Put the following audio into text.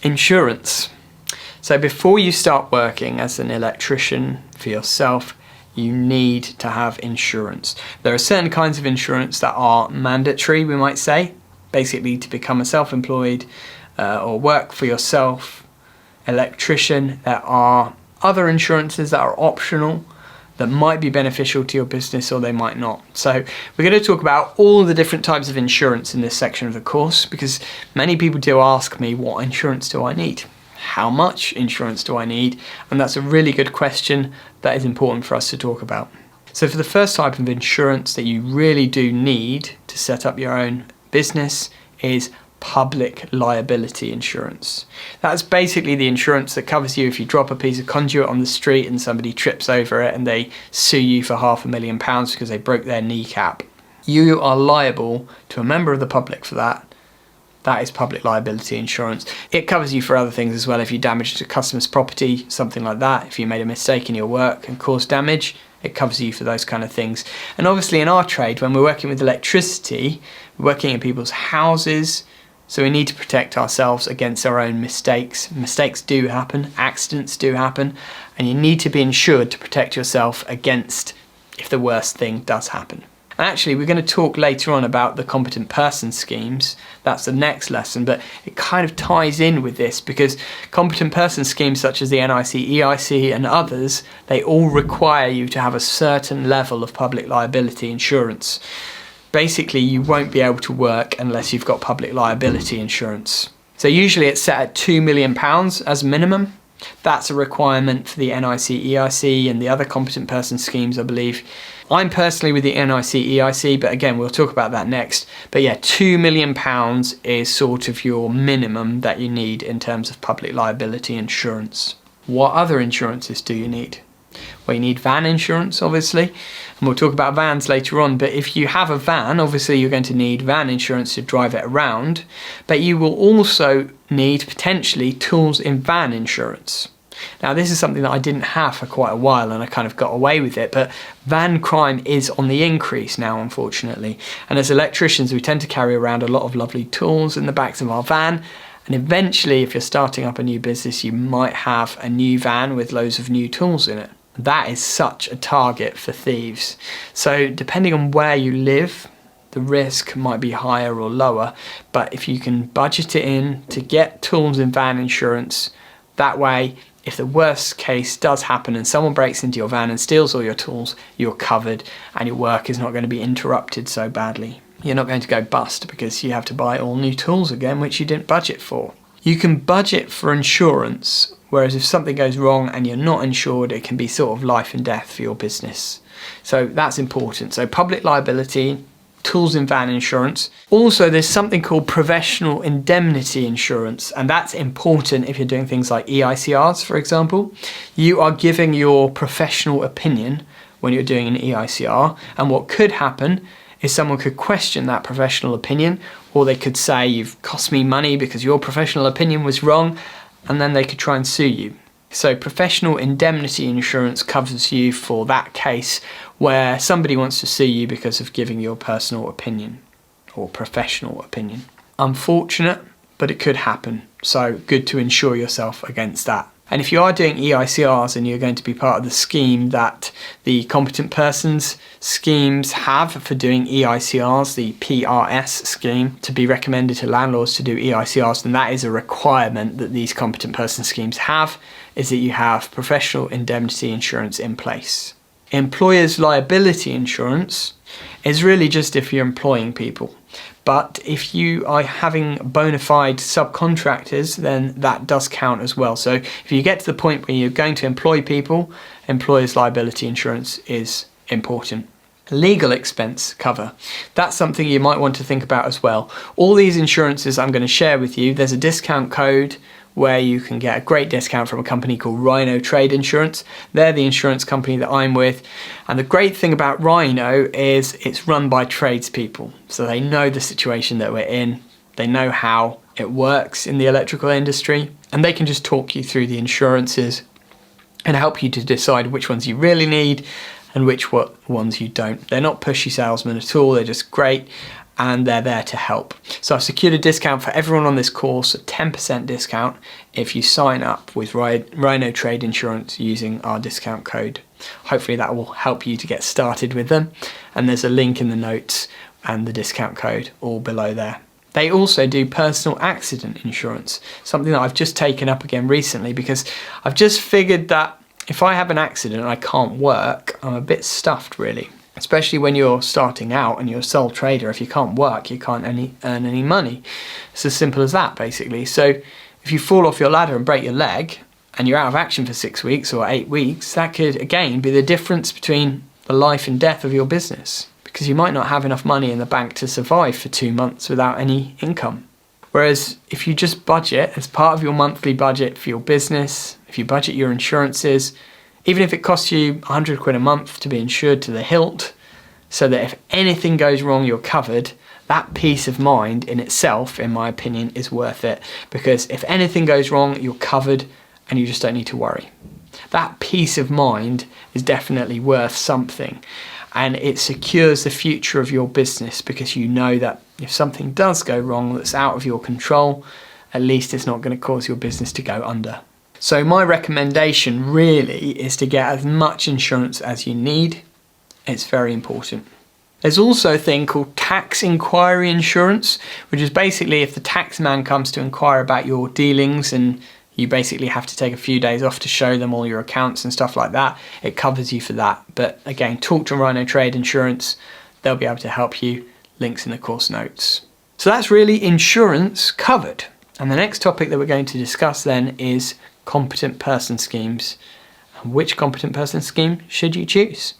Insurance. So before you start working as an electrician for yourself, you need to have insurance. There are certain kinds of insurance that are mandatory, we might say, basically to become a self-employed or work for yourself electrician. There are other insurances that are optional that might be beneficial to your business or they might not. So we're going to talk about all the different types of insurance in this section of the course, because many people do ask me, what insurance do I need? How much insurance do I need? And that's a really good question that is important for us to talk about. So for the first type of insurance that you really do need to set up your own business is public liability insurance. That's basically the insurance that covers you if you drop a piece of conduit on the street and somebody trips over it and they sue you for £500,000 because they broke their kneecap. You are liable to a member of the public for that. That is public liability insurance. It covers you for other things as well. If you damaged a customer's property, something like that, if you made a mistake in your work and caused damage, it covers you for those kind of things. And obviously in our trade, when we're working with electricity, we're working in people's houses, so we need to protect ourselves against our own mistakes. Mistakes do happen, accidents do happen, and you need to be insured to protect yourself against if the worst thing does happen. And actually, we're going to talk later on about the competent person schemes. That's the next lesson, but it kind of ties in with this because competent person schemes such as the NIC, EIC and others, they all require you to have a certain level of public liability insurance. Basically, you won't be able to work unless you've got public liability insurance. So usually it's set at £2 million as minimum. That's a requirement for the NIC, EIC and the other competent person schemes, I believe. I'm personally with the NIC, EIC, but again, we'll talk about that next. But yeah, £2 million is sort of your minimum that you need in terms of public liability insurance. What other insurances do you need? Well, you need van insurance, obviously, and we'll talk about vans later on. But if you have a van, obviously you're going to need van insurance to drive it around, but you will also need potentially tools in van insurance. Now, this is something that I didn't have for quite a while and I kind of got away with it, but van crime is on the increase now, unfortunately. And as electricians, we tend to carry around a lot of lovely tools in the backs of our van. And eventually, if you're starting up a new business, you might have a new van with loads of new tools in it. That is such a target for thieves. So depending on where you live, the risk might be higher or lower. But if you can budget it in to get tools in van insurance, that way, if the worst case does happen and someone breaks into your van and steals all your tools, you're covered and your work is not going to be interrupted so badly. You're not going to go bust because you have to buy all new tools again, which you didn't budget for. You can budget for insurance, whereas if something goes wrong and you're not insured, it can be sort of life and death for your business. So that's important. So public liability, tools in van insurance. Also, there's something called professional indemnity insurance, and that's important if you're doing things like EICRs, for example. You are giving your professional opinion when you're doing an EICR, and what could happen is someone could question that professional opinion, or they could say you've cost me money because your professional opinion was wrong, and then they could try and sue you. So professional indemnity insurance covers you for that case where somebody wants to sue you because of giving your personal opinion or professional opinion. Unfortunate, but it could happen. So good to insure yourself against that. And if you are doing EICRs and you're going to be part of the scheme that the competent persons schemes have for doing EICRs, the PRS scheme, to be recommended to landlords to do EICRs, then that is a requirement that these competent person schemes have, is that you have professional indemnity insurance in place. Employer's liability insurance is really just if you're employing people. But if you are having bona fide subcontractors, then that does count as well. So if you get to the point where you're going to employ people, employer's liability insurance is important. Legal expense cover. That's something you might want to think about as well. All these insurances I'm going to share with you, there's a discount code where you can get a great discount from a company called Rhino Trade Insurance. They're the insurance company that I'm with. And the great thing about Rhino is it's run by tradespeople. So they know the situation that we're in. They know how it works in the electrical industry. And they can just talk you through the insurances and help you to decide which ones you really need and which ones you don't. They're not pushy salesmen at all. They're just great. and they're there to help. So I've secured a discount for everyone on this course, a 10% discount if you sign up with Rhino Trade Insurance using our discount code. Hopefully that will help you to get started with them, and there's a link in the notes and the discount code all below there. They also do personal accident insurance, something that I've just taken up again recently because I've just figured that if I have an accident and I can't work, I'm a bit stuffed really. Especially when you're starting out and you're a sole trader, if you can't work, you can't earn any money. It's as simple as that basically. So if you fall off your ladder and break your leg and you're out of action for 6 weeks or 8 weeks, that could again be the difference between the life and death of your business, because you might not have enough money in the bank to survive for 2 months without any income. Whereas if you just budget as part of your monthly budget for your business, if you budget your insurances, even if it costs you 100 quid a month to be insured to the hilt, so that if anything goes wrong, you're covered, that peace of mind in itself, in my opinion, is worth it. Because if anything goes wrong, you're covered and you just don't need to worry. That peace of mind is definitely worth something. And it secures the future of your business, because you know that if something does go wrong that's out of your control, at least it's not going to cause your business to go under. So my recommendation really is to get as much insurance as you need. It's very important. There's also a thing called tax inquiry insurance, which is basically if the tax man comes to inquire about your dealings and you basically have to take a few days off to show them all your accounts and stuff like that, it covers you for that. But again, talk to Rhino Trade Insurance. They'll be able to help you. Links in the course notes. So that's really insurance covered. And the next topic that we're going to discuss then is competent person schemes. And which competent person scheme should you choose?